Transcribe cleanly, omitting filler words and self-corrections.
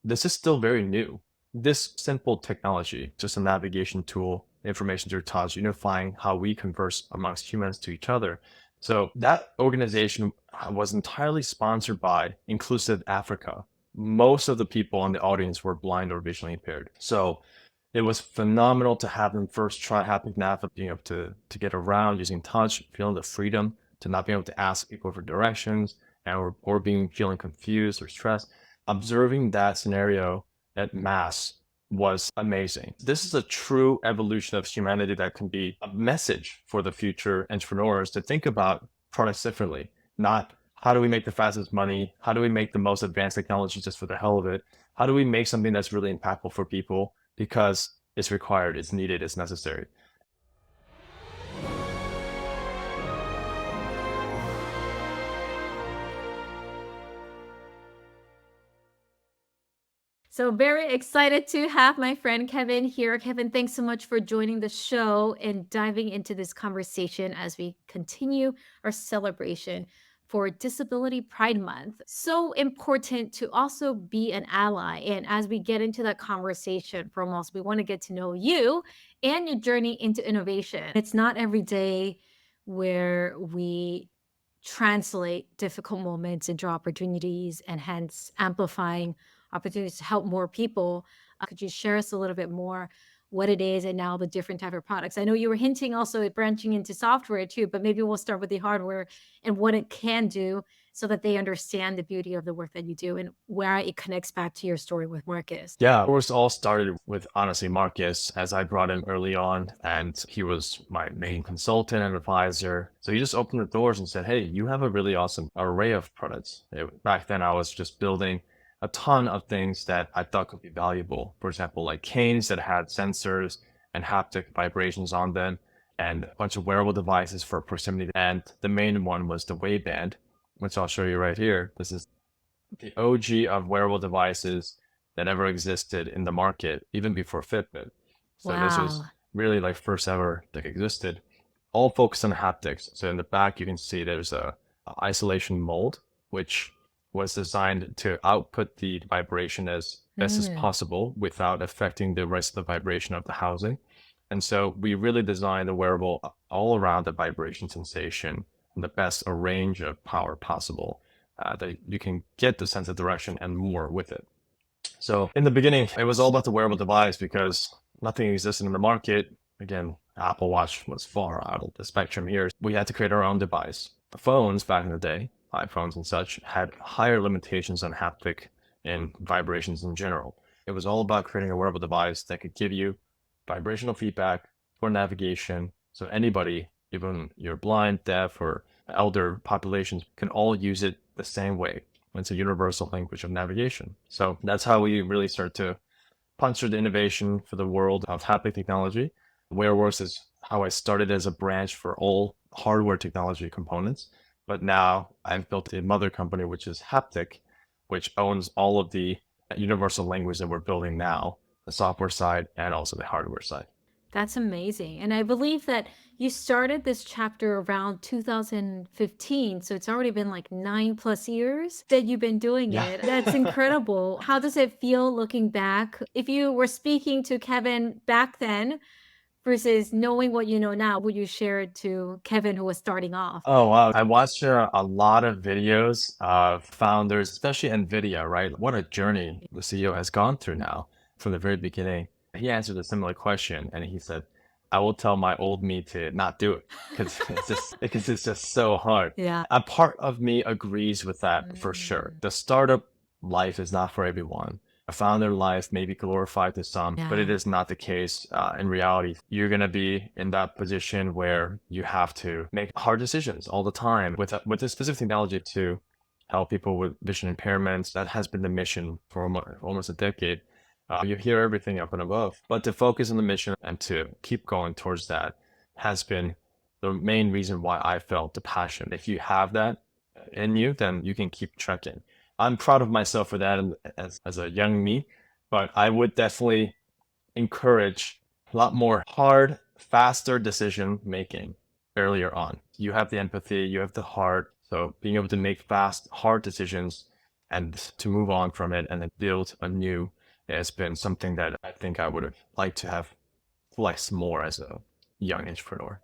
this is still very new. This simple technology, just a navigation tool, information to touch, unifying how we converse amongst humans to each other. So that organization was entirely sponsored by Inclusive Africa. Most of the people in the audience were blind or visually impaired. So it was phenomenal to have them first try Haptic Nav, being able to get around using touch, feeling the freedom to not being able to ask people for directions or being feeling confused or stressed. Observing that scenario at mass was amazing. This is a true evolution of humanity that can be a message for the future entrepreneurs to think about products differently, not how do we make the fastest money? How do we make the most advanced technology just for the hell of it? How do we make something that's really impactful for people because it's required, it's needed, it's necessary? So very excited to have my friend Kevin here. Kevin, thanks so much for joining the show and diving into this conversation as we continue our celebration for Disability Pride Month. So important to also be an ally. And as we get into that conversation, foremost, we want to get to know you and your journey into innovation. It's not every day where we translate difficult moments into opportunities and hence amplifying opportunities to help more people. Could you share us a little bit more what it is and now the different type of products? I know you were hinting also at branching into software too, but maybe we'll start with the hardware and what it can do so that they understand the beauty of the work that you do and where it connects back to your story with Marcus. Yeah, of course, all started with honestly Marcus, as I brought him early on, and he was my main consultant and advisor. So he just opened the doors and said, "Hey, you have a really awesome array of products." Back then, I was just building a ton of things that I thought could be valuable. For example, like canes that had sensors and haptic vibrations on them, and a bunch of wearable devices for proximity. And the main one was the Wayband, which I'll show you right here. This is the OG of wearable devices that ever existed in the market, even before Fitbit. So this was Wow. really like first ever that existed, all focused on haptics. So in the back, you can see there's a isolation mold, which was designed to output the vibration as best as Mm. possible without affecting the rest of the vibration of the housing. And so we really designed the wearable all around the vibration sensation and the best range of power possible, that you can get the sense of direction and more with it. So in the beginning, it was all about the wearable device because nothing existed in the market. Again, Apple Watch was far out of the spectrum here. We had to create our own device. The phones back in the day, iPhones and such, had higher limitations on haptic and vibrations in general. It was all about creating a wearable device that could give you vibrational feedback for navigation. So anybody, even your blind, deaf, or elder populations, can all use it the same way. It's a universal language of navigation. So that's how we really start to puncture the innovation for the world of haptic technology. WearWorks is how I started as a branch for all hardware technology components. But now I've built a mother company, which is Haptic, which owns all of the universal language that we're building now, the software side and also the hardware side. That's amazing. And I believe that you started this chapter around 2015. So it's already been like 9+ years that you've been doing Yeah. it. That's incredible. How does it feel looking back? If you were speaking to Kevin back then versus knowing what you know now, would you share it to Kevin who was starting off? Oh, wow. I watched a lot of videos of founders, especially NVIDIA, right? What a journey the CEO has gone through now from the very beginning. He answered a similar question and he said, I will tell my old me to not do it because it's just so hard. Yeah. A part of me agrees with that for sure. Mm. The startup life is not for everyone. A founder life may be glorified to some, but it Yeah. is not the case. In reality, you're going to be in that position where you have to make hard decisions all the time with this specific technology to help people with vision impairments. That has been the mission for almost a decade. You hear everything up and above, but to focus on the mission and to keep going towards that has been the main reason why I felt the passion. If you have that in you, then you can keep trekking. I'm proud of myself for that as a young me, but I would definitely encourage a lot more hard, faster decision making earlier on. You have the empathy, you have the heart. So being able to make fast, hard decisions and to move on from it and then build a new has been something that I think I would have liked to have flexed more as a young entrepreneur.